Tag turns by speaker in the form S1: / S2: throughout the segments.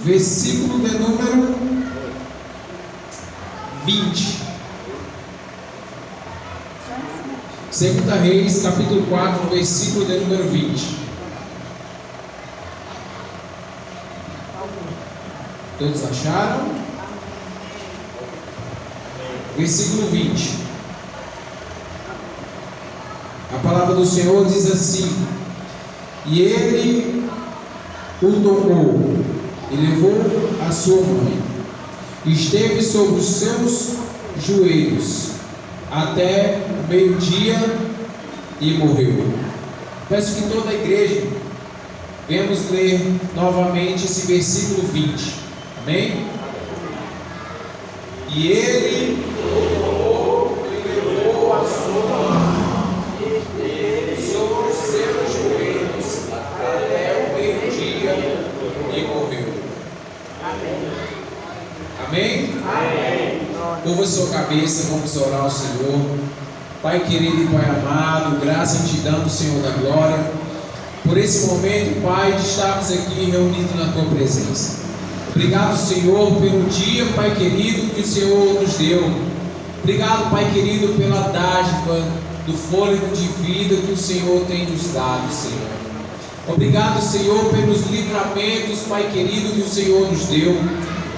S1: versículo de número 20. 2 Reis, capítulo 4, versículo de número 20. Todos acharam? Versículo 20. A palavra do Senhor diz assim: e ele o tomou e levou a sua mãe, esteve sobre os seus joelhos até o meio-dia e morreu. Peço que toda a igreja venhamos ler novamente esse versículo 20. Amém? E ele o tomou e levou a sua mãe, sobre os seus joelhos até o meio-dia e morreu. Amém? Amém? Curva sua cabeça, vamos orar ao Senhor. Pai querido e Pai amado, graça te damos, Senhor da glória, por esse momento, Pai, de estarmos aqui reunidos na Tua presença. Obrigado, Senhor, pelo dia, Pai querido, que o Senhor nos deu. Obrigado, Pai querido, pela dádiva do fôlego de vida que o Senhor tem nos dado, Senhor. Obrigado, Senhor, pelos livramentos, Pai querido, que o Senhor nos deu.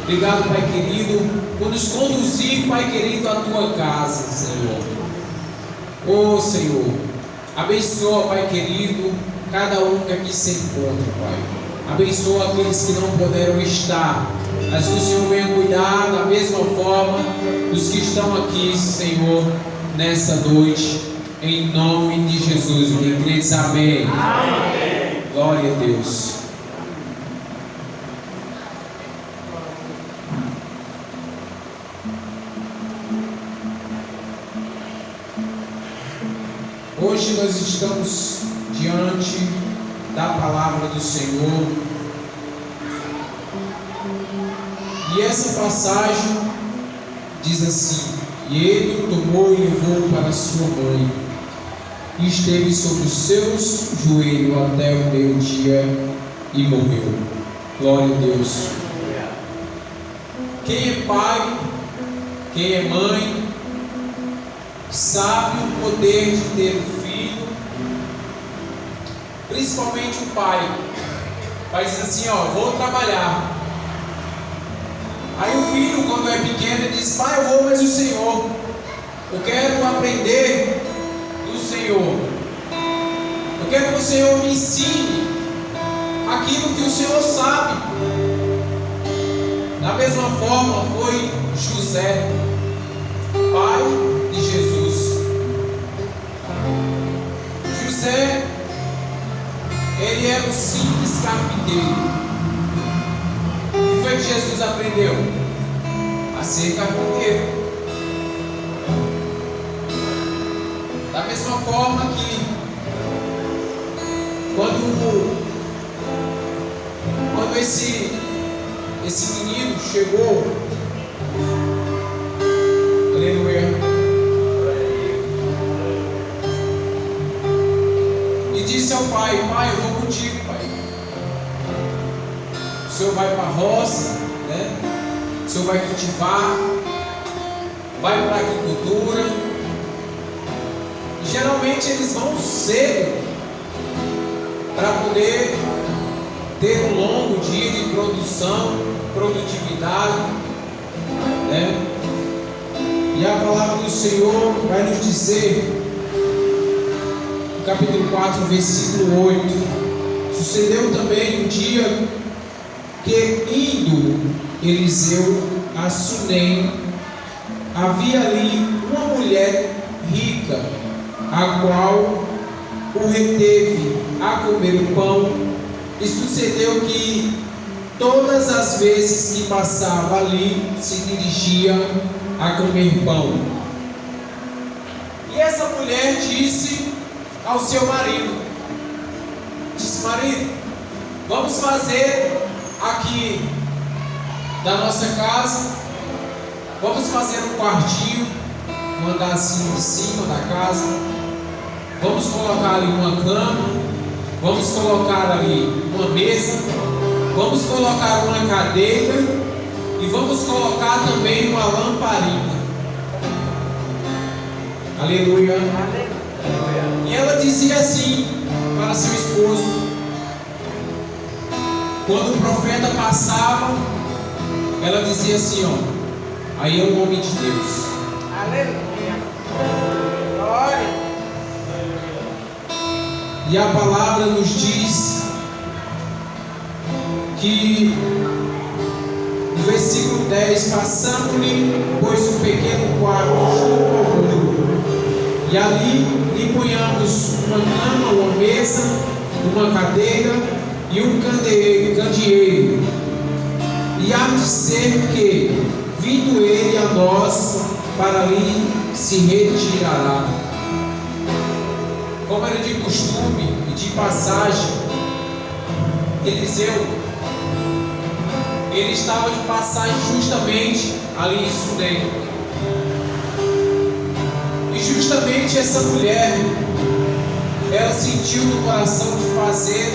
S1: Obrigado, Pai querido, por nos conduzir, Pai querido, à Tua casa, Senhor. Oh, Senhor, abençoa, Pai querido, cada um que aqui se encontra, Pai. Abençoa aqueles que não puderam estar, mas que o Senhor venha cuidar da mesma forma dos que estão aqui, Senhor, nessa noite, em nome de Jesus. Quem crê diz amém. Amém. Glória a Deus. Hoje nós estamos diante da palavra do Senhor, e essa passagem diz assim: e ele o tomou e levou para sua mãe, e esteve sobre os seus joelhos até o meio-dia e morreu. Glória a Deus. Quem é pai, quem é mãe, sabe o poder de ter um filho, principalmente o pai. O pai diz assim: ó, vou trabalhar. Aí o filho, quando é pequeno, ele diz: pai, eu vou, mas o Senhor, eu quero aprender do Senhor, eu quero que o Senhor me ensine aquilo que o Senhor sabe. Da mesma forma foi José, pai de Jesus. José, ele era um simples carpinteiro. O que foi que Jesus aprendeu? A ser carpinteiro. Da mesma forma que quando esse menino chegou, aleluia, e disse ao pai: pai, eu vou contigo, pai. O senhor vai para a roça, né? O senhor vai cultivar, vai para a agricultura. E geralmente eles vão cedo para poder ter um longo dia de produção, produtividade, né? E a palavra do Senhor vai nos dizer, no capítulo 4, versículo 8: sucedeu também um dia que, indo Eliseu a Sunem, havia ali uma mulher rica, a qual o reteve a comer o pão, e sucedeu que todas as vezes que passava ali se dirigia a comer pão. E essa mulher disse ao seu marido, disse: marido, vamos fazer aqui da nossa casa, vamos fazer um quartinho, um andarzinho de cima da casa, vamos colocar ali uma cama, vamos colocar ali uma mesa, Vamos colocar uma cadeira e vamos colocar também uma lamparina. Aleluia. E ela dizia assim para seu esposo. Quando o profeta passava, ela dizia assim, ó, aí é um homem de Deus.
S2: Aleluia. Glória.
S1: E a palavra nos diz que no versículo 10, façamos-lhe, pois, um pequeno quarto junto ao muro, e ali lhe ponhamos uma cama, uma mesa, uma cadeira e um candeeiro. E há de ser que, vindo ele a nós, para ali se retirará. Como era de costume e de passagem, Eliseu, ele estava de passagem justamente ali em Sunem. E justamente essa mulher, ela sentiu no coração de fazer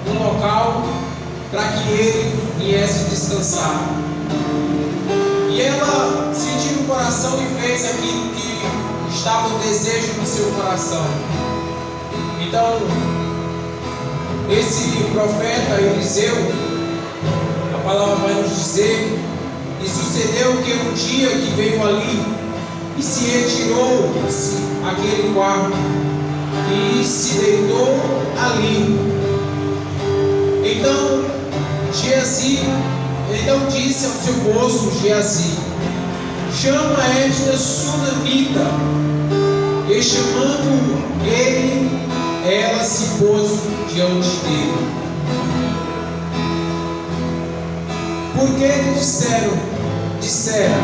S1: um local para que ele viesse descansar. E ela sentiu no coração e fez aquilo que estava o desejo no seu coração. Então, esse profeta Eliseu, a palavra vai nos dizer, e sucedeu que um dia que veio ali e se retirou aquele quarto e se deitou ali. Então disse ao seu moço Geazi: chama esta sunamita. E chamando ele, ela se pôs diante dele. Porque disseram,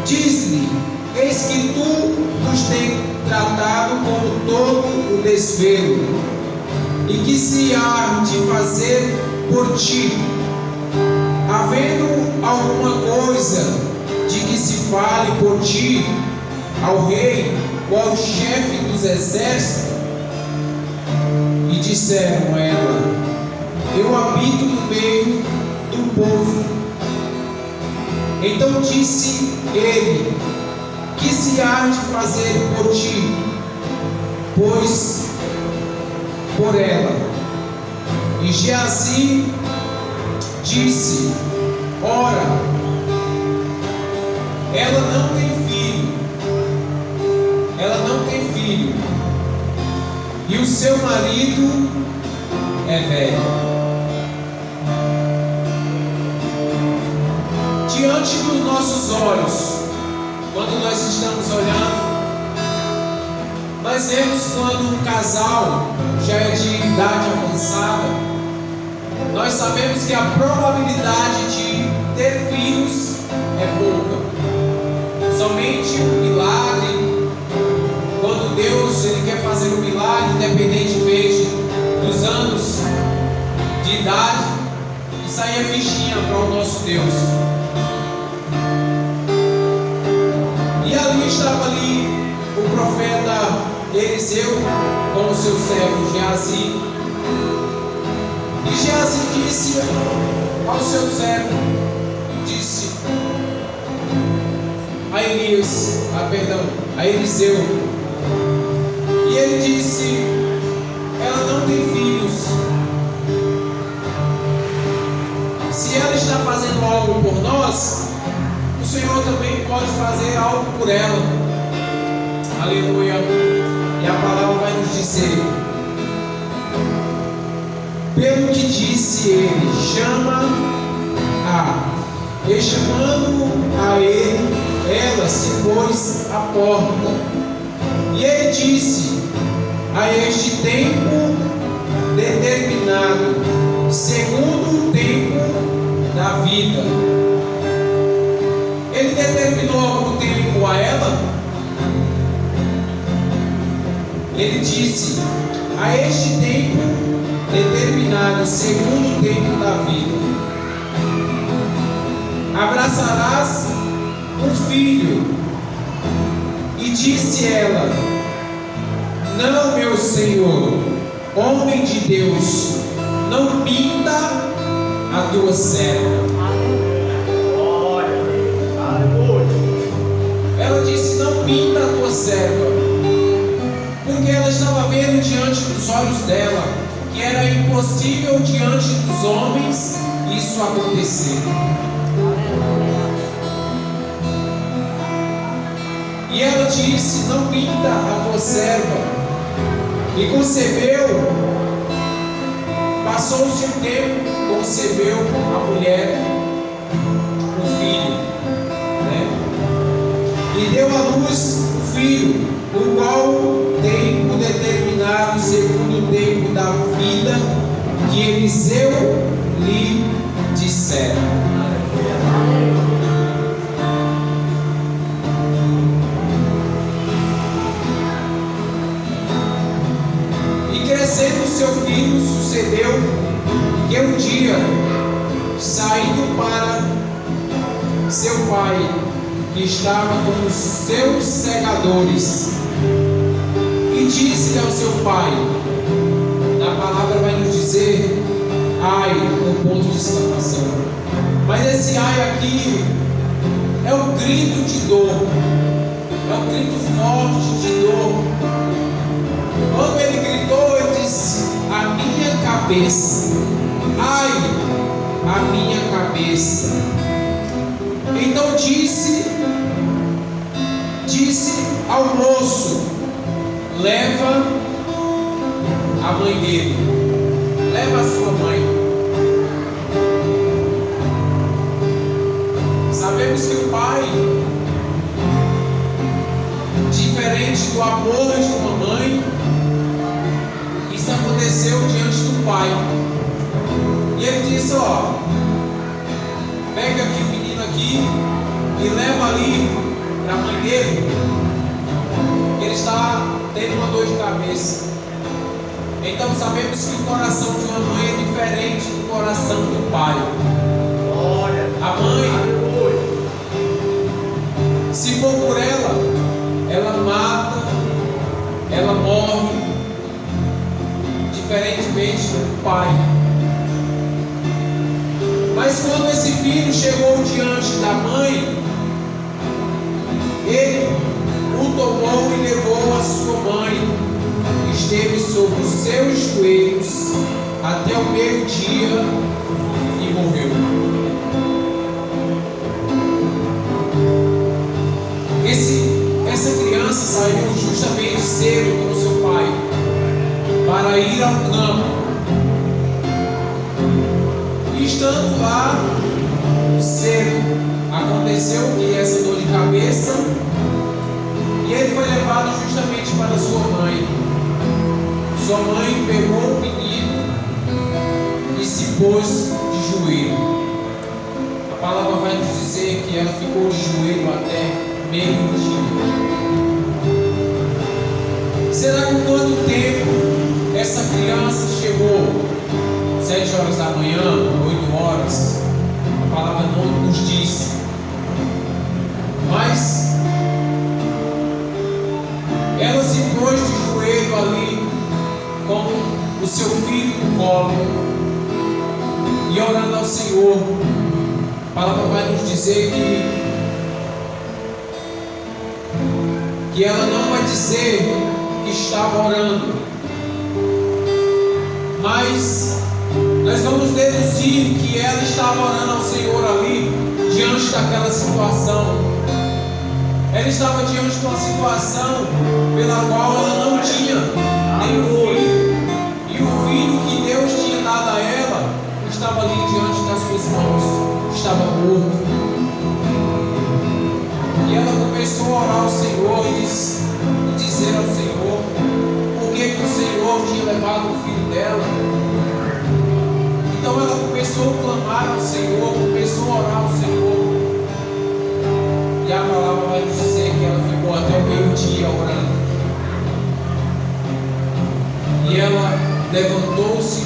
S1: diz-lhe, eis que tu nos tens tratado como todo o desvelo, e que se há de fazer por ti, havendo alguma coisa de que se fale por ti ao rei ou ao chefe dos exércitos? E disseram a ela: eu habito no meio do povo. Então disse ele: que se há de fazer por ti? Pois por ela. E Geazi disse: ora, ela não tem filho. Ela não tem filho. E o seu marido é velho. Diante dos nossos olhos, quando nós estamos olhando, nós vemos quando um casal já é de idade avançada, nós sabemos que a probabilidade de ter filhos é pouca. Somente um milagre, quando Deus ele quer fazer um milagre, independentemente dos anos de idade, isso aí é fichinha para o nosso Deus. E ali estava o profeta Eliseu com o seu servo Geazi. E Geazi disse ao seu servo, disse a Eliseu, e ele disse: ela não tem filhos. Se ela está fazendo algo por nós, o Senhor também pode fazer algo por ela. Aleluia. E a palavra vai nos dizer: pelo que disse ele, e chamando a ele, ela se pôs à porta. E ele disse: a este tempo determinado, segundo o tempo da vida. Ele determinou algum tempo a ela? Ele disse: a este tempo determinado, segundo o tempo da vida, abraçarás um filho. E disse ela: não, meu Senhor, homem de Deus, não minta a tua serva. Ela disse: não minta a tua serva, porque ela estava vendo diante dos olhos dela que era impossível diante dos homens isso acontecer. E ela disse: não minta a tua serva. E concebeu, passou-se um tempo, concebeu a mulher um filho, né? E deu à luz um filho, no qual tempo determinado, segundo o tempo da vida que Eliseu lhe dissera. Crescendo seu filho, sucedeu que um dia, saindo para seu pai, que estava com os seus segadores, e disse ao seu pai, na palavra vai nos dizer ai, no ponto de exclamação, mas esse ai aqui é um grito de dor, é um grito forte de dor. Quando ele gritou, ele disse: a minha cabeça, ai, a minha cabeça. Então disse ao moço: leva a mãe dele, leva a sua mãe. Sabemos que o pai, diferente do amor de uma mãe, isso aconteceu diante do pai. E ele disse: ó, pega aqui o menino aqui e leva ali para a mãe dele, que ele está tendo uma dor de cabeça. Então sabemos que o coração de uma mãe é diferente do coração do pai. A mãe, se for por ela mata, ela morre, diferentemente do pai. Mas quando esse filho chegou diante da mãe, ele o tomou e levou a sua mãe, esteve sobre os seus joelhos até o meio-dia e morreu. Essa criança saiu justamente cedo com seu pai para ir ao campo. E estando lá cedo, aconteceu que essa dor de cabeça, e ele foi levado justamente para sua mãe. Sua mãe pegou o menino e se pôs de joelho. A palavra vai nos dizer que ela ficou de joelho até meio-dia. Será que quanto tempo essa criança chegou? 7 horas da manhã, 8 horas? A palavra não nos diz. Mas ela se pôs de joelho ali com o seu filho no colo e orando ao Senhor. A palavra vai nos dizer que ela não vai dizer que estava orando, mas nós vamos deduzir que ela estava orando ao Senhor ali, diante daquela situação. Ela estava diante de uma situação pela qual ela não tinha nenhum filho, e o filho que Deus tinha dado a ela estava ali diante das suas mãos, estava morto. E ela começou a orar ao Senhor e dizer ao Senhor por que o Senhor tinha levado o filho dela. Então ela começou a clamar ao Senhor, começou a orar ao Senhor. E a palavra vai nos dizer que ela ficou até o meio-dia orando. E ela levantou-se,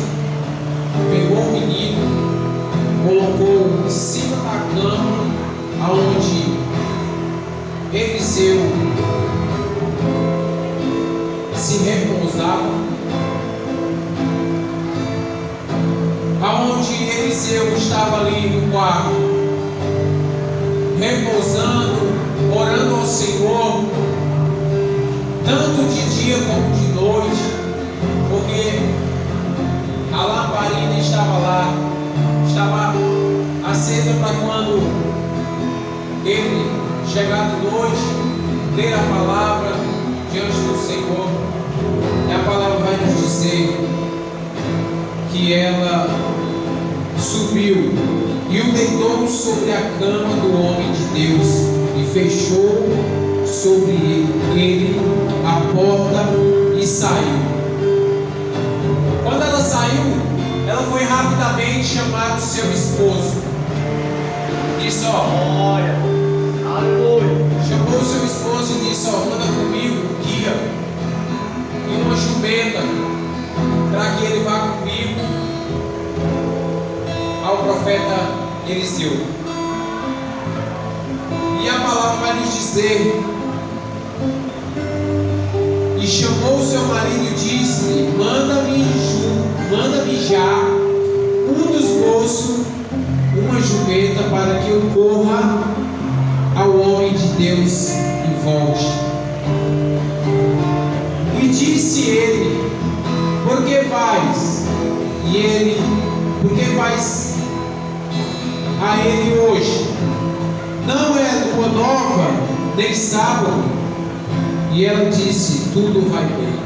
S1: pegou o menino, colocou em cima da cama, aonde Eliseu se repousava. Eliseu estava ali no quarto, repousando, orando ao Senhor, tanto de dia como de noite, porque a lamparina estava lá, estava acesa para quando ele chegar de noite, ler a palavra diante do Senhor. E a palavra vai nos dizer que ela subiu e o deitou sobre a cama do homem de Deus e fechou sobre ele a porta e saiu. Quando ela saiu, ela foi rapidamente chamar o seu esposo. Disse: ó, olha, aleluia. Chamou o seu esposo e disse: ó, anda comigo, guia, e uma jumenta, para que ele vá comigo ao profeta Eliseu. E a palavra vai nos dizer: e chamou o seu marido e disse: manda-me já um desgosto, uma jumenta, para que eu corra ao homem de Deus e volte. E disse ele: por que vais? E ele: por que vais a ele hoje? Não é lua nova, nem sábado. E ela disse: tudo vai bem.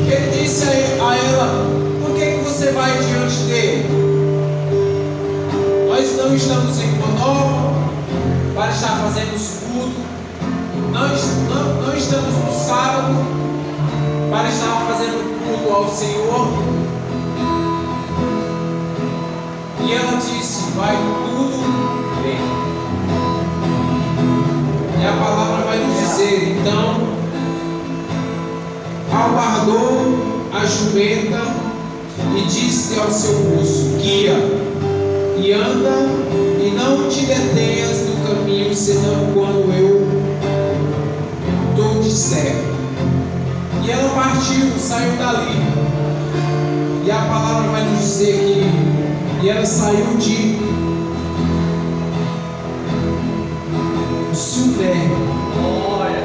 S1: Ele disse a ela: por que você vai diante dele? Nós não estamos em lua nova para estar fazendo os cultos. Não estamos no sábado para estar fazendo culto ao Senhor. E ela disse: vai tudo bem. E a palavra vai nos dizer: então aguardou a jumenta e disse ao seu moço: guia e anda, e não te detenhas no caminho, senão quando eu te disser. E ela partiu, saiu dali. E a palavra vai nos dizer que ela saiu de Suné. Glória,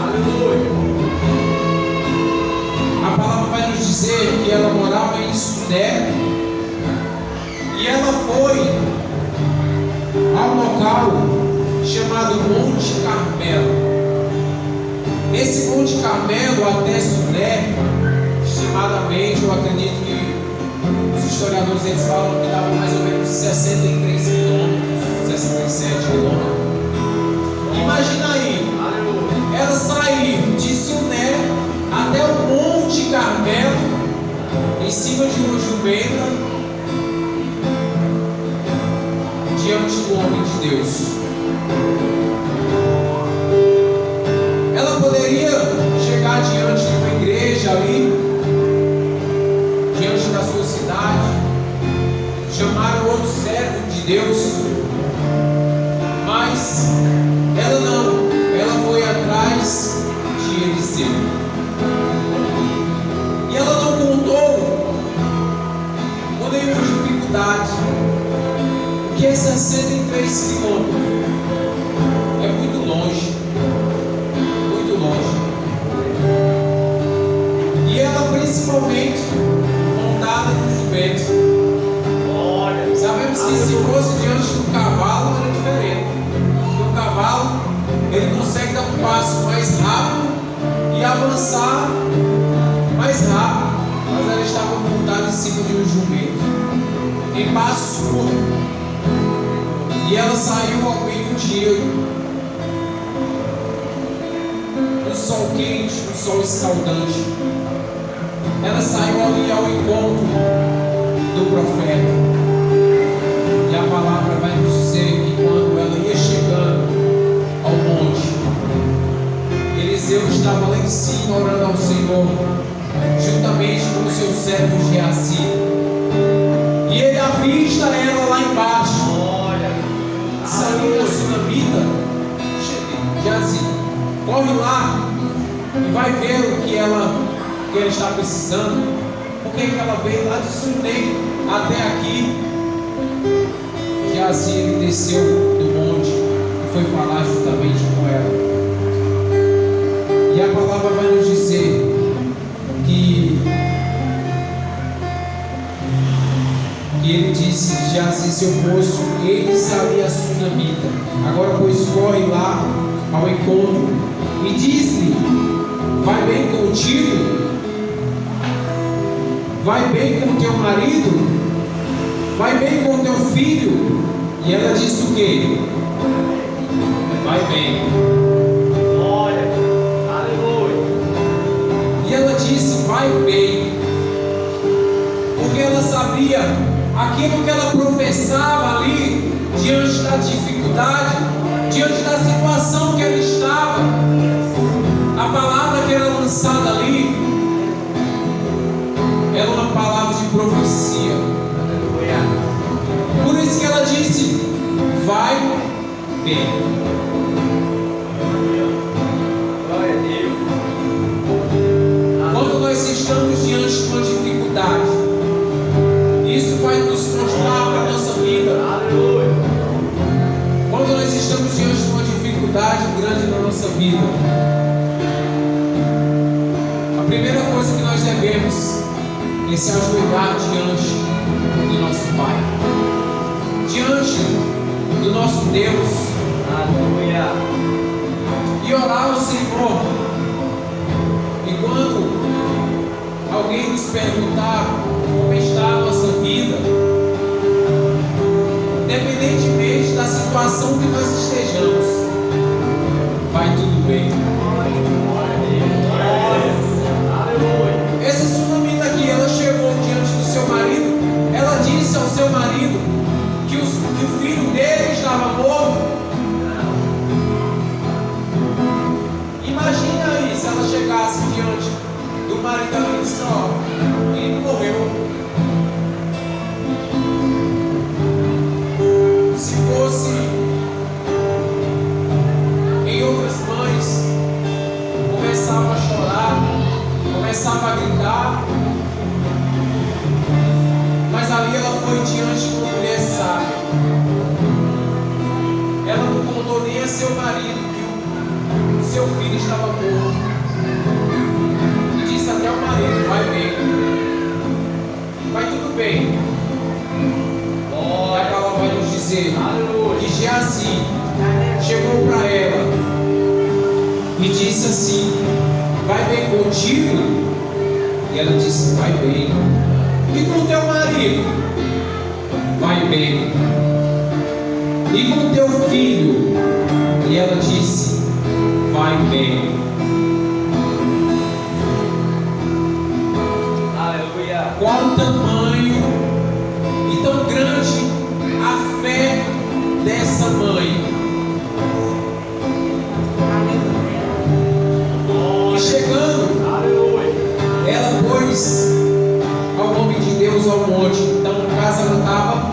S1: aleluia. A palavra vai nos dizer que ela morava em Suné. E ela foi ao local chamado Monte Carmelo. Esse Monte Carmelo até Suné, estimadamente, eu acredito que os historiadores eles falam que dava mais ou menos 63 quilômetros, 67 quilômetros. Imagina aí, ela sair de Suné até o Monte Carmelo, em cima de uma jumenta, diante do homem de Deus. Ela poderia chegar diante de uma igreja ali, diante da sua cidade, chamar outro servo de Deus, mas ela não, ela foi atrás de Eliseu. E ela não contou com nenhuma dificuldade, porque 63 quilômetros é muito longe, muito longe. E ela principalmente montada no jumento. Sabemos que se fosse diante do cavalo era diferente. Porque o cavalo ele consegue dar um passo mais rápido e avançar mais rápido, mas ela estava montada em cima de um jumento, em passos curtos. E ela saiu ao meio-dia, no sol quente, no sol escaldante. Ela saiu ali ao encontro do profeta. E a palavra vai nos dizer que quando ela ia chegando ao monte, Eliseu estava lá em cima orando ao Senhor, juntamente com o seu servo Geazi. E ele avista ela lá embaixo. Saída sunamita, Geazi, corre lá e vai ver o que ela está precisando, porque porquê que ela veio lá de Sunem até aqui. Geazi, ele desceu do monte e foi falar justamente com ela. E a palavra vai nos dizer que ele disse: Geazi, seu moço, eis ali a sunamita. Agora, pois, corre lá ao encontro e diz-lhe: vai bem contigo? Vai bem com teu marido? Vai bem com teu filho? E ela disse o quê? Vai bem.
S3: Glória, aleluia.
S1: E ela disse: vai bem. Porque ela sabia aquilo que ela professava ali, diante da dificuldade, diante da situação que ela estava. A palavra que era lançada ali era uma palavra de profecia. Por isso que ela disse: vai bem.
S3: Glória a Deus.
S1: Quando nós estamos diante de uma dificuldade, isso vai nos mostrar para a nossa vida.
S3: Aleluia.
S1: Quando nós estamos diante de uma dificuldade grande na nossa vida, a primeira coisa que nós devemos é se ajoelhar diante do nosso Pai, diante do nosso Deus,
S3: Aleluia.
S1: e orar ao Senhor. E quando alguém nos perguntar como está a nossa vida, independentemente da situação que nós estejamos, vai tudo bem.
S3: Aleluia.
S1: Essa sunamita aqui, ela chegou diante do seu marido, ela disse ao seu marido que o filho dele estava morto. Imagina aí se ela chegasse diante do marido e disse: ó, ele morreu. Se fosse em outras mães, começava a chorar, começava a gritar. Mas ali ela foi diante de uma mulher sábia. Ela não contou nem a seu marido que o seu filho estava morto. E disse até ao marido: vai bem, vai tudo bem. E a palavra vai nos dizer que Geazi chegou para ela e disse assim: vai bem contigo? E ela disse: vai bem. E com teu marido? Vai bem. E com teu filho? E ela disse: vai bem.
S3: Aleluia.
S1: Qual o tamanho e tão grande a fé dessa mãe? E chegando,
S3: Aleluia.
S1: ela pôs ao nome de Deus ao monte. Então, no caso, ela estava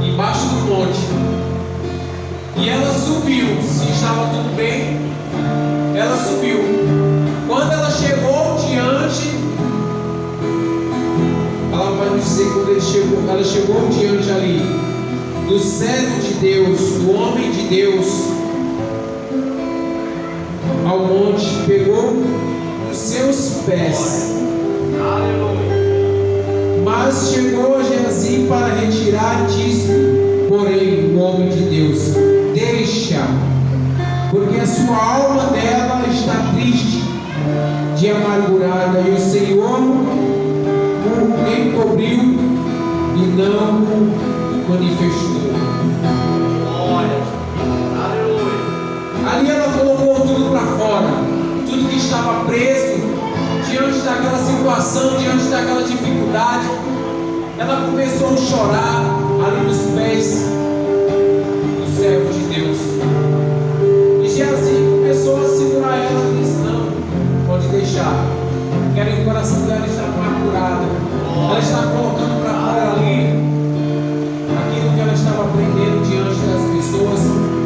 S1: embaixo do monte. E ela subiu. Se estava tudo bem, ela subiu. Quando ela chegou diante, ela vai nos dizer que quando ela chegou diante ali do servo de Deus, do homem de Deus, ao monte, pegou os seus pés.
S3: Aleluia.
S1: Mas chegou a Geazi para retirar, disse, porém, o homem de Deus: deixa, porque a sua alma dela está triste, de amargurada, e o Senhor o encobriu e não o manifestou.
S3: Glória. Aleluia.
S1: Ali ela colocou tudo para fora, tudo que estava preso, diante daquela situação, diante daquela dificuldade. Ela começou a chorar ali nos pés do servo de Deus. E Geazi começou a segurar ela e disse: não, pode deixar. Quero que o coração dela está amargurado. Ela está colocando para fora ali aquilo que ela estava aprendendo diante das pessoas,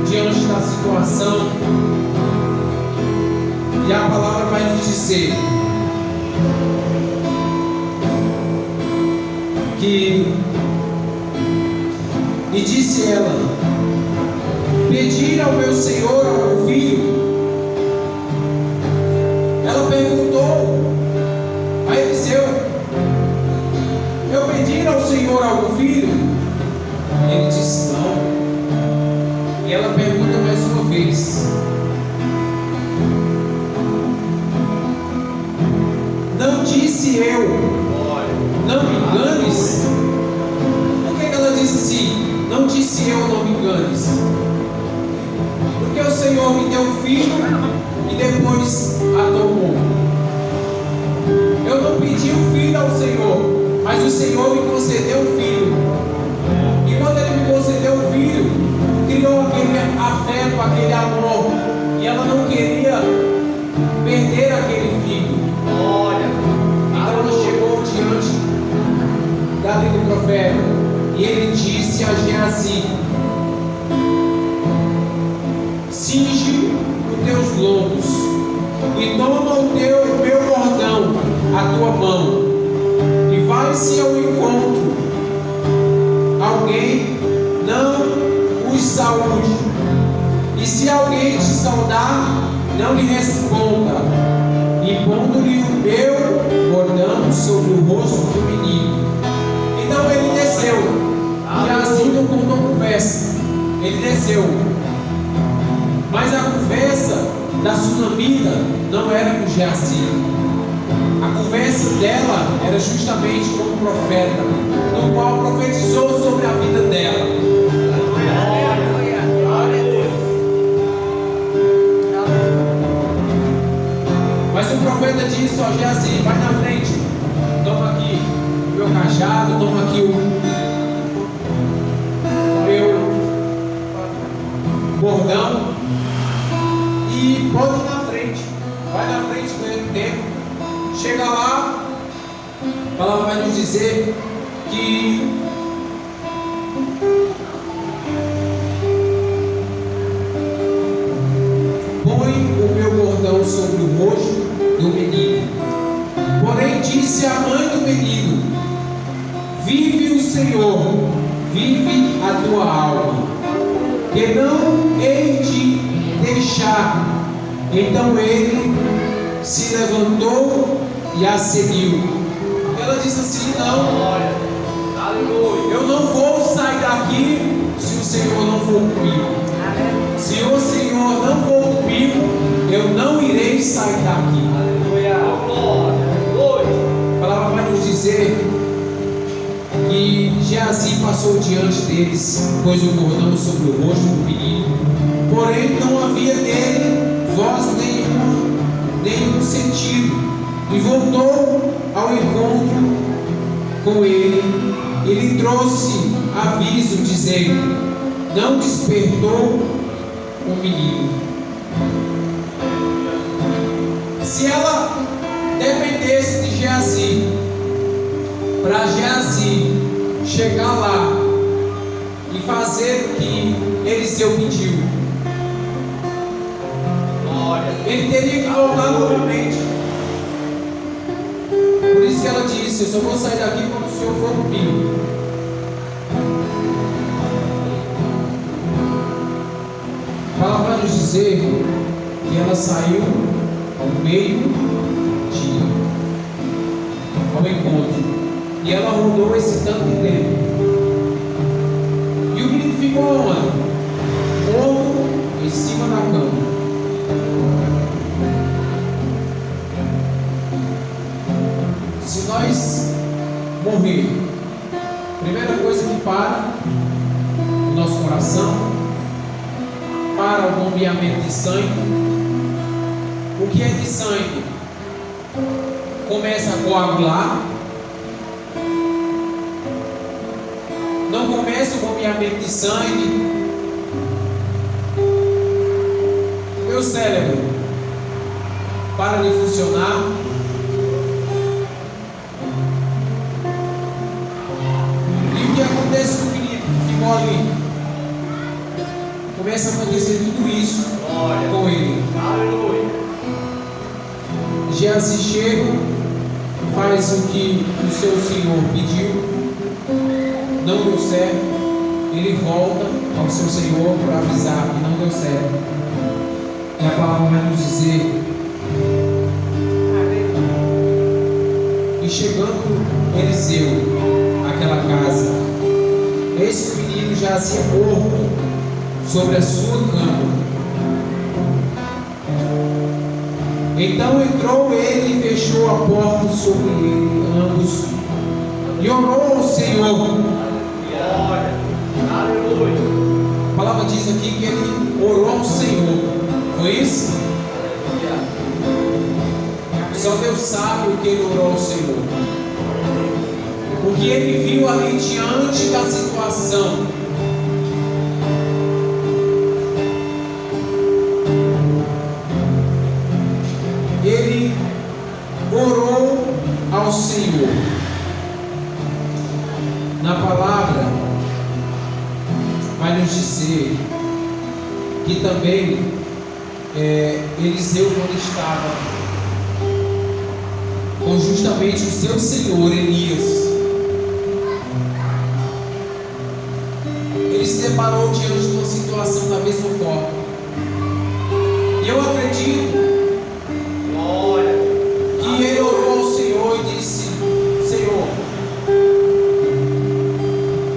S1: diante da situação. E a palavra vai nos dizer E disse ela: pedir ao meu senhor algum filho? Ela perguntou a Eliseu: eu pedir ao senhor algum filho? Ele disse: não. E ela pergunta mais uma vez: não disse eu, não me enganes? Por que ela disse assim? Não disse eu, não me enganes? Porque o Senhor me deu um filho e depois a tomou. Eu não pedi um filho ao Senhor, mas o Senhor me concedeu um filho. E quando Ele me concedeu um filho, criou aquele afeto, aquele amor, e ela não queria perder aquele filho. Então ela chegou diante dali do profeta, e ele disse a Geazi: cinge os teus lombos e toma o meu bordão, a tua mão, e vai-se ao encontro. Alguém não os saúde, e se alguém te saudar, não lhe responda, e pondo-lhe o meu bordão sobre o rosto do menino. Então ele desceu, e assim não contou conversa. Ele desceu, mas a conversa da sunamita não era com Geazi. A conversa dela era justamente com o profeta, no qual profetizou sobre a vida dela. Mas o profeta disse: ó Geazi, vai na frente, toma aqui o meu cajado, toma aqui o meu bordão e pode ir na frente, vai na frente, ganha tempo. Chega lá, a palavra vai nos dizer que põe o meu bordão sobre o rosto do menino. Porém disse a mãe do menino: vive o Senhor, vive a tua alma, que não hei de deixar. Então ele se levantou e a seguiu. Ela disse assim: não, eu não vou sair daqui se o Senhor não for comigo. Se o Senhor não for comigo, eu não irei sair daqui. A palavra vai nos dizer que Geazi passou diante deles, pôs o bordão sobre o rosto do menino, porém não havia nele voz nenhum sentido, e voltou ao encontro com ele. Ele trouxe aviso dizendo: não despertou o menino. Se ela dependesse de Geazi, para Geazi chegar lá e fazer o que Eliseu pediu, ele teria que voltar novamente. Por isso que ela disse: eu só vou sair daqui quando o Senhor for comigo. A palavra vai nos dizer que ela saiu ao meio-dia, ao encontro, e ela rodou esse tanto de tempo. E o menino ficou onde? Morto em cima da cama. Se nós morrer, primeira coisa que para o nosso coração, para o bombeamento de sangue. O que é de sangue? Começa a coagular. Não começa o bombeamento de sangue. O meu cérebro para de funcionar. E o que acontece com o menino que ficou ali? Começa a acontecer tudo isso com ele. Geazi chega, faz o que o seu senhor pediu, não deu certo, ele volta ao seu Senhor para avisar que não deu certo. E a palavra vai nos dizer: e chegando Eliseu àquela casa, eis que o menino jazia morto sobre a sua cama. Então entrou ele e fechou a porta sobre ele, ambos, e orou ao Senhor.
S3: Aleluia.
S1: A palavra diz aqui que ele orou ao Senhor. Foi isso? Só Deus sabe o que ele orou ao Senhor. Porque ele viu ali diante da situação. Ele orou ao Senhor. Na palavra vai nos dizer que também Eliseu, quando estava com justamente o seu senhor Elias, ele se deparou diante de uma situação da mesma forma. E eu acredito que ele orou ao Senhor e disse: Senhor,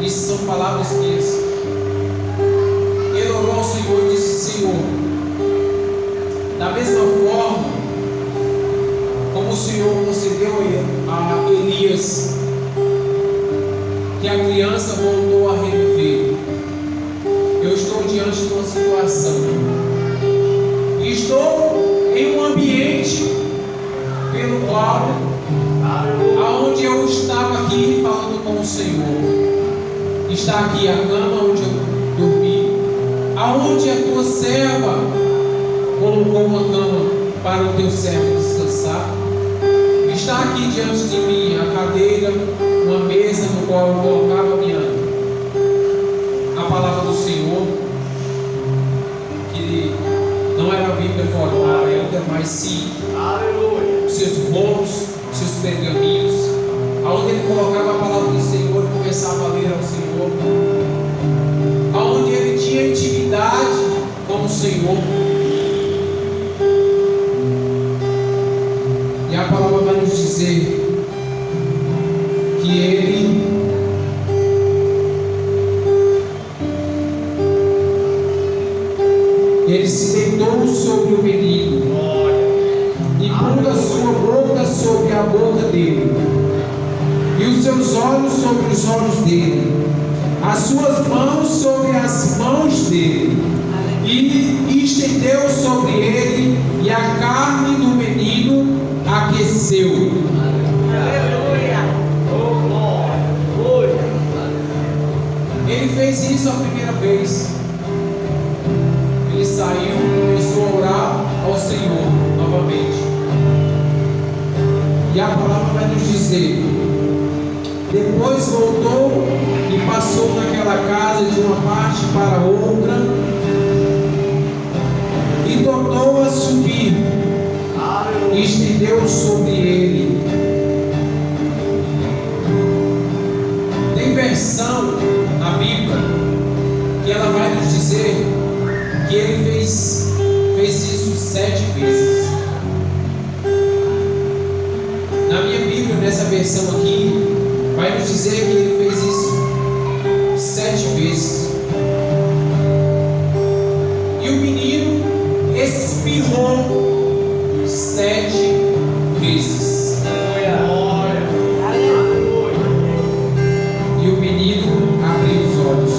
S1: isso são palavras minhas. Ele orou ao Senhor e disse: Senhor, da mesma forma como o Senhor concedeu a Elias que a criança voltou a reviver, eu estou diante de uma situação, e estou em um ambiente pelo qual, aonde eu estava aqui falando com o Senhor, está aqui a cama onde eu dormi, aonde a tua serva colocou uma cama para o teu servo descansar, está aqui diante de mim a cadeira, uma mesa no qual eu colocava a minha, a palavra do Senhor, que não era a Bíblia formal ainda, mas sim seus rolos, seus pergaminhos, aonde ele colocava a palavra do Senhor e começava a ler ao Senhor, aonde ele tinha intimidade com o Senhor. E a palavra vai nos dizer que ele se deitou sobre o menino e pondo a sua boca sobre a boca dele, e os seus olhos sobre os olhos dele, as suas mãos sobre as mãos dele, e estendeu sobre ele, e a carne do menino aqueceu.
S2: Aleluia.
S1: Ele fez isso a primeira vez. Ele saiu e começou a orar ao Senhor novamente. E a palavra vai nos dizer: depois voltou e passou naquela casa de uma parte para outra, e tornou a subir, e estendeu sobre ele. Tem versão na Bíblia que ela vai nos dizer que ele fez isso 7 vezes. Na minha Bíblia, nessa versão aqui, vai nos dizer que ele fez isso 7 vezes. E o menino espirrou 7 vezes. E o menino abriu os olhos.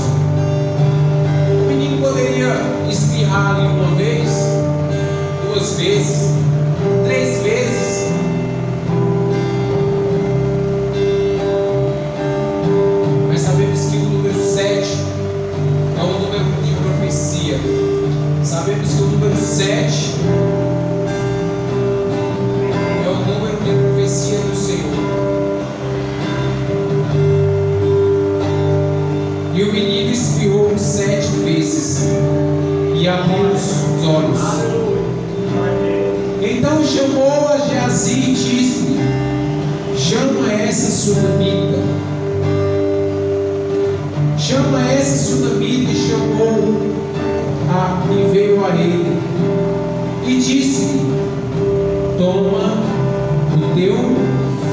S1: O menino poderia espirrar ali uma vez, 2 vezes, 3 vezes. Mas sabemos que o número 7 é o número de profecia. Sabemos que o número 7 é o número de profecia do Senhor. E o menino espirrou 7 vezes e abriu os olhos. Então chamou a Geazi e disse: chama essa sunamita. chama esse tsunamita e e veio a ele e disse: toma o teu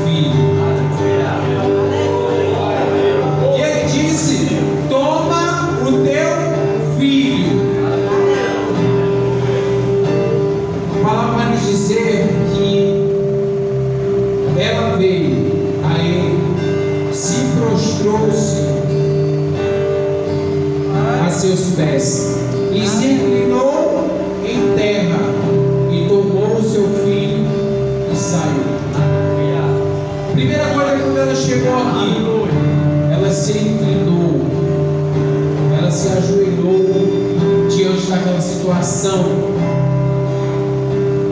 S1: filho. E ele disse: toma o teu filho. A palavra vai nos dizer que ela veio a ele, se prostrou-se a seus pés e se inclinou em terra e tomou o seu filho e saiu. Primeira coisa, quando ela chegou aqui, ela se inclinou, ela se ajoelhou diante daquela situação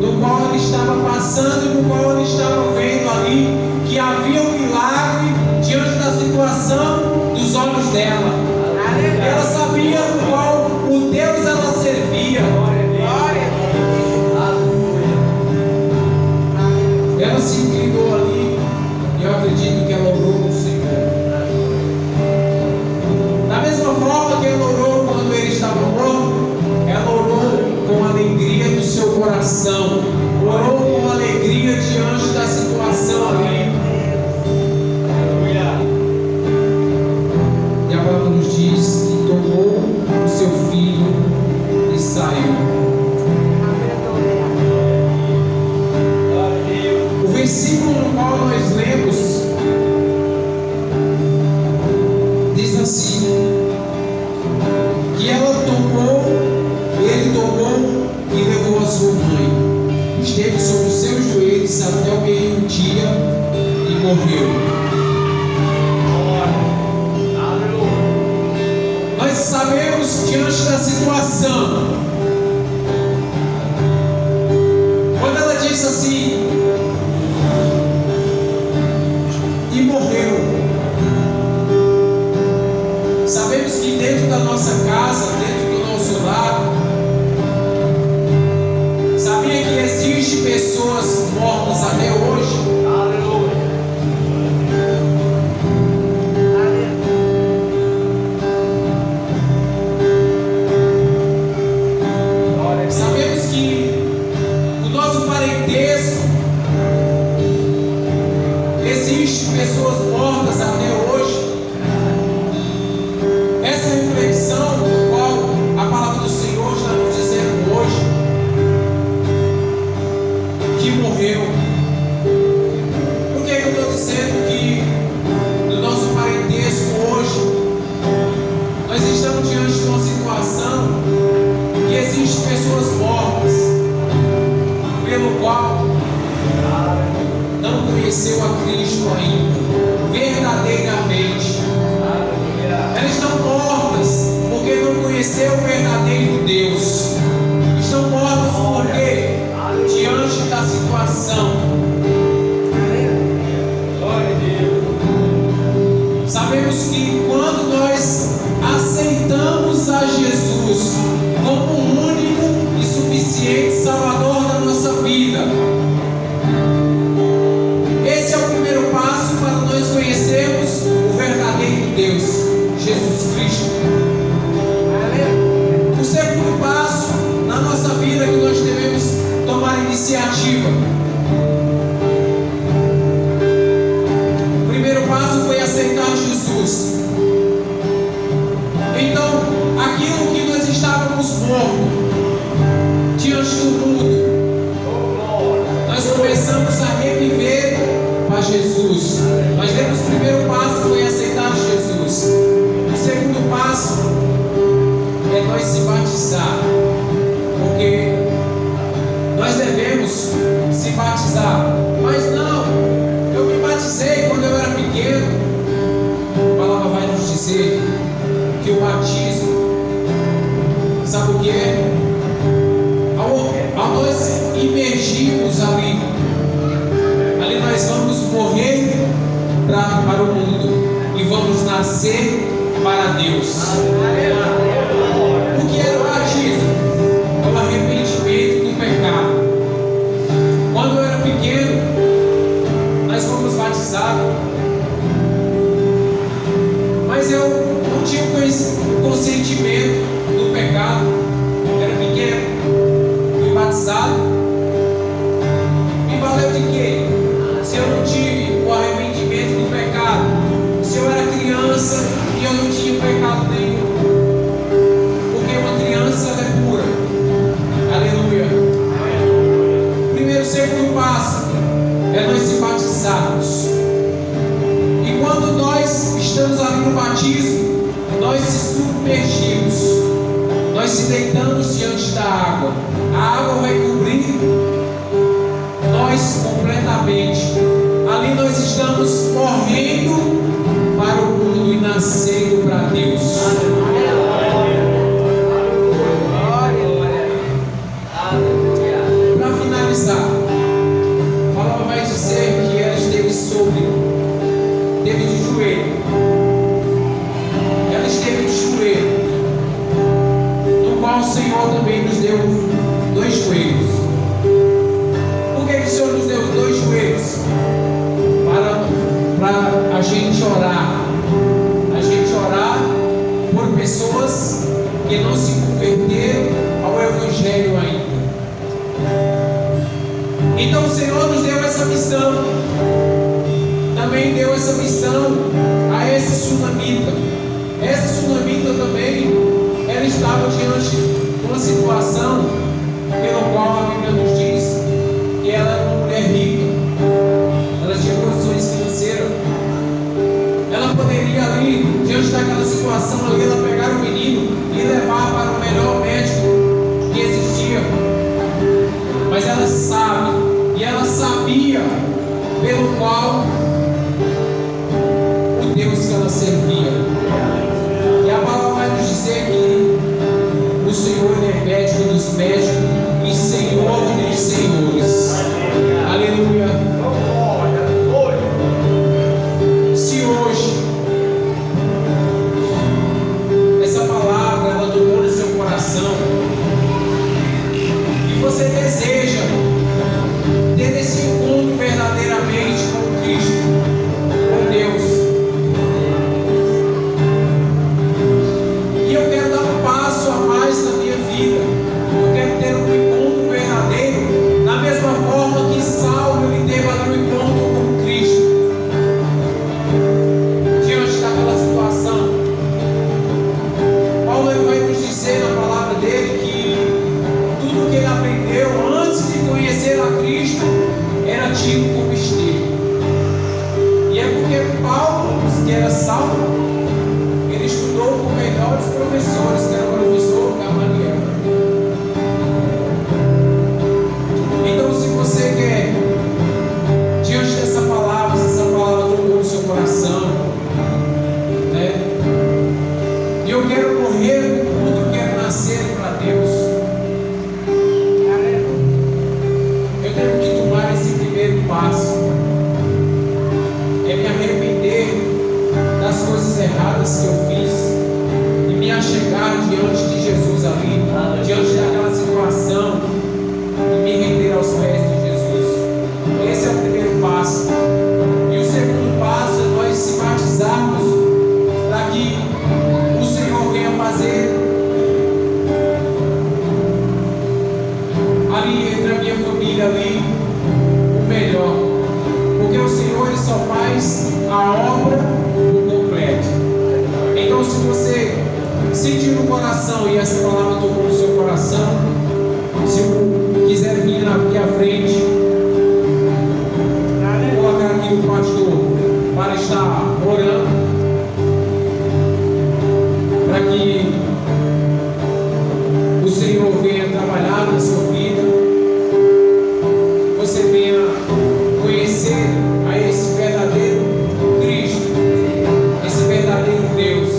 S1: no qual ela estava passando e no qual ela estava vendo ali que havia um milagre diante da situação dos olhos dela. Ela sabia qual o Deus ela servia. Ela se inclinou ali e eu acredito que ela orou no Senhor. Da mesma forma que ela orou quando ele estava morto, ela orou com alegria no seu coração, orou com alegria diante da situação ali. E a palavra nos diz que tomou o seu filho e saiu. O versículo no qual nós lemos diz assim: que ele tomou e levou a sua mãe, esteve sobre os seus joelhos até o meio-dia e morreu. Nós sabemos diante da situação, quando ela disse assim, e morreu, sabemos que dentro da nossa casa, dentro do nosso lar, sabia que existem pessoas mortas até hoje. Sabemos que o nosso parentesco existem pessoas mortas até hoje. Essa reflexão do qual a palavra do Senhor está nos dizendo hoje, que morreu. Por que eu estou dizendo que no nosso parentesco hoje nós estamos diante de uma situação que existem pessoas mortas, pelo qual não conheceu a Cristo ainda, verdadeiramente. Elas estão mortas porque não conheceu o verdadeiro Deus. Estão mortas porque diante da situação. Sabemos que quando nós aceitamos a Jesus como o único e suficiente Salvador da nossa vida, esse é o primeiro passo para nós conhecermos o verdadeiro Deus, Jesus Cristo. O segundo passo na nossa vida que nós devemos tomar iniciativa. O primeiro passo foi aceitar Jesus. Então, aquilo que nós estávamos mortos diante do mundo, nós começamos a reviver para Jesus. Nós demos o primeiro passo, foi aceitar Jesus. O segundo passo é nós se batizar, porque nós devemos se batizar. Mas não, eu me batizei quando eu era pequeno. A palavra vai nos dizer que o batismo, sabe o que é? Ao nós imergirmos ali nós vamos morrer para o mundo e vamos nascer para Deus. O que era o batismo? É o arrependimento do pecado. Quando eu era pequeno, nós fomos batizados, mas eu não tinha conhecimento batismo, nós se submergimos, nós se deitamos diante da água. A água vai cobrir nós completamente. Ali nós estamos morrendo para o mundo e nascendo para Deus. Para finalizar, a palavra vai dizer que ela esteve de joelho. Ela esteve de joelho, no qual o Senhor também nos deu 2 joelhos. Por que o Senhor nos deu 2 joelhos? Para a gente orar. A gente orar por pessoas que não se converteram ao Evangelho ainda. Então o Senhor nos deu essa missão. Também deu essa missão a esse sunamita. Essa sunamita também, ela estava diante de uma situação pela qual a Bíblia nos diz que ela era uma mulher rica. Ela tinha condições financeiras. Ela poderia ali, diante daquela situação ali, ela pegar o menino e levar para o melhor médico que existia. Mas ela sabe, e ela sabia pelo qual o Deus que ela servia. E a palavra vai nos dizer que o Senhor é médico dos médicos e Senhor dos senhores. Aleluia. Se hoje essa palavra ela tocou no seu coração e você deseja ter esse encontro verdadeiramente com Cristo, com Deus, e eu quero dar um passo a mais na minha vida, eu quero ter um encontro verdadeiro, da mesma forma que Saulo ele teve ali um encontro com Cristo, diante daquela situação. Paulo vai nos dizer na palavra dele que tudo que ele aprendeu antes de conhecer a Cristo era tido como esteio. E é porque Paulo, que era Saulo, ele estudou com melhores professores, que era o professor Gamaliel. Então, se você quer, diante dessa palavra, se essa palavra tocou no seu coração, né? E eu quero morrer no mundo, eu quero nascer para Deus. Eu tenho que tomar esse primeiro passo. É me arrepender das coisas erradas que eu fiz e me achegar diante de Jesus ali, diante daquela situação, e me render aos pés de Jesus. Esse é o primeiro passo. E o segundo passo é nós se batizarmos para que o Senhor venha fazer ali entre a minha família ali o melhor. Porque o Senhor ele só faz a obra por completo. Então, se você sentir no coração e essa palavra tocou no seu coração, se quiser vir aqui à frente, vou colocar aqui o pastor para estar orando, para que o Senhor venha trabalhar na sua vida, você venha conhecer a esse verdadeiro Cristo, esse verdadeiro Deus.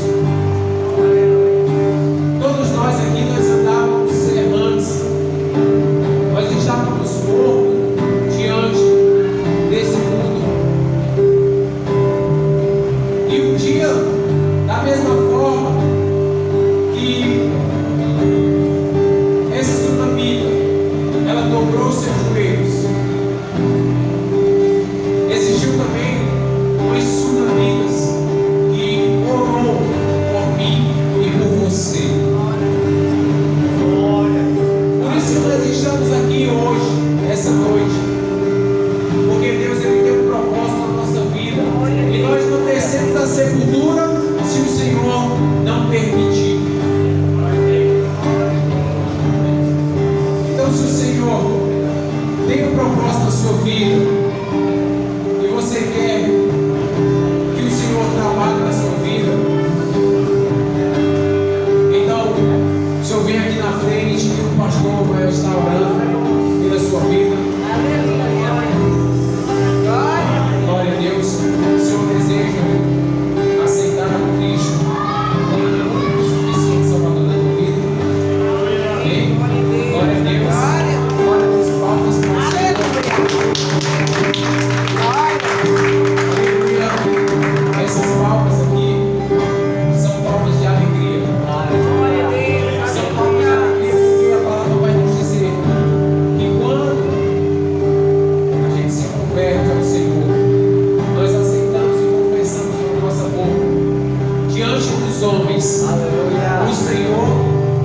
S1: dos homens. O Senhor,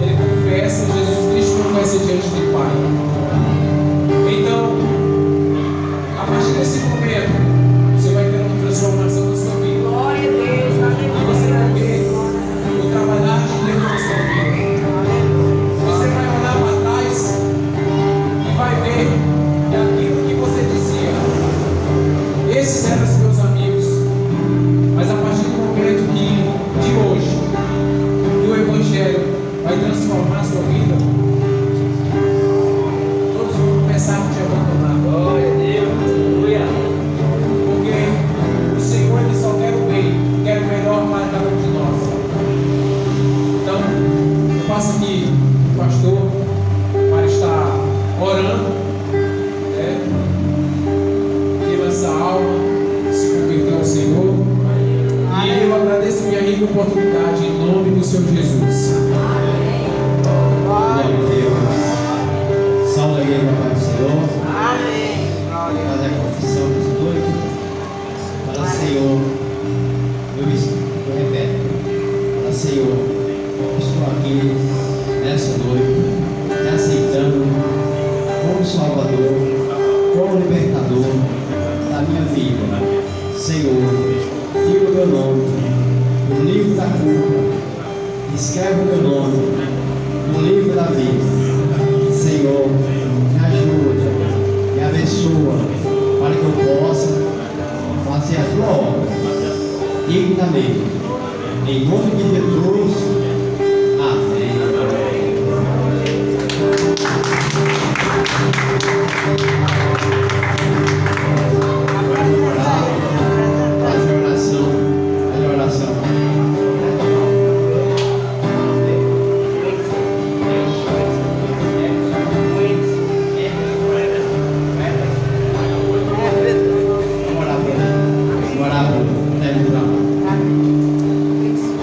S1: ele confessa, Jesus Cristo confessa diante do Pai. Então, a partir desse momento, você vai ter uma transformação na sua vida.
S2: Glória a Deus,
S1: E você vai ver o trabalhar de Deus na sua vida. Você vai olhar para trás e vai ver que aquilo que você dizia, esses eram os meus amigos. Mas a partir do momento que, de hoje, que o Evangelho vai transformar a sua vida, todos vão começar a te abandonar.
S3: Glória a Deus. Aleluia.
S1: Porque o Senhor, ele só quer o bem, quer o melhor para cada um de nós. Então, eu passo aqui o pastor para estar orando, né? Pela essa alma se converter ao Senhor. E eu agradeço minha rica oportunidade em nome do Senhor Jesus.
S4: Glória a Deus. Salve a igreja da paz do Senhor.
S2: amém.
S4: Fazer a confissão dessa noite. Fala, Senhor, eu repito. Fala, Senhor, eu estou aqui nessa noite, te aceitando como Salvador, como libertador da minha vida. Senhor, tira o meu nome no livro da culpa, escreve o meu nome no livro da vida. Senhor, me ajuda, me abençoa, para que eu possa fazer a tua obra dignamente. Em nome de Jesus, amém. Fazer oração.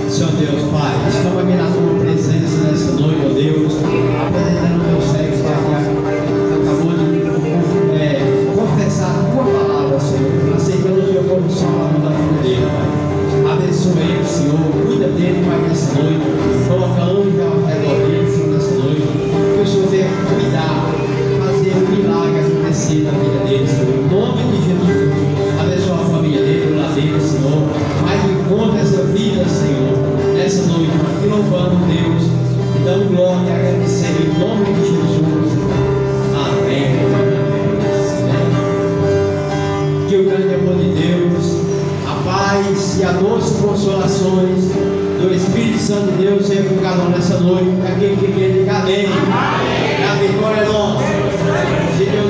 S4: Senhor Deus, Pai, estamos aqui na tua presença nessa noite, ó Deus, apresentando o teu servo que acabou de confessar a tua palavra, Senhor, aceitando o Senhor como salvador da vida dele, Pai. Abençoa ele, Senhor, cuida dele, Pai, nessa noite, coloca anjo ao redor dele, Senhor, nessa noite, que o Senhor venha cuidar, fazer um milagre acontecer na vida dele, Senhor, em nome de Jesus. Abençoa a família dele, o lar dele, Senhor, mas encontra essa vida, Senhor, nessa noite, te louvando, Deus, te dando glória e agradecendo em nome de Jesus. Amém. Que o grande amor de Deus, a paz e a doce consolações do Espírito Santo de Deus seja com cada um nessa noite. Aquele que quer diga amém. A vitória é nossa. Se Deus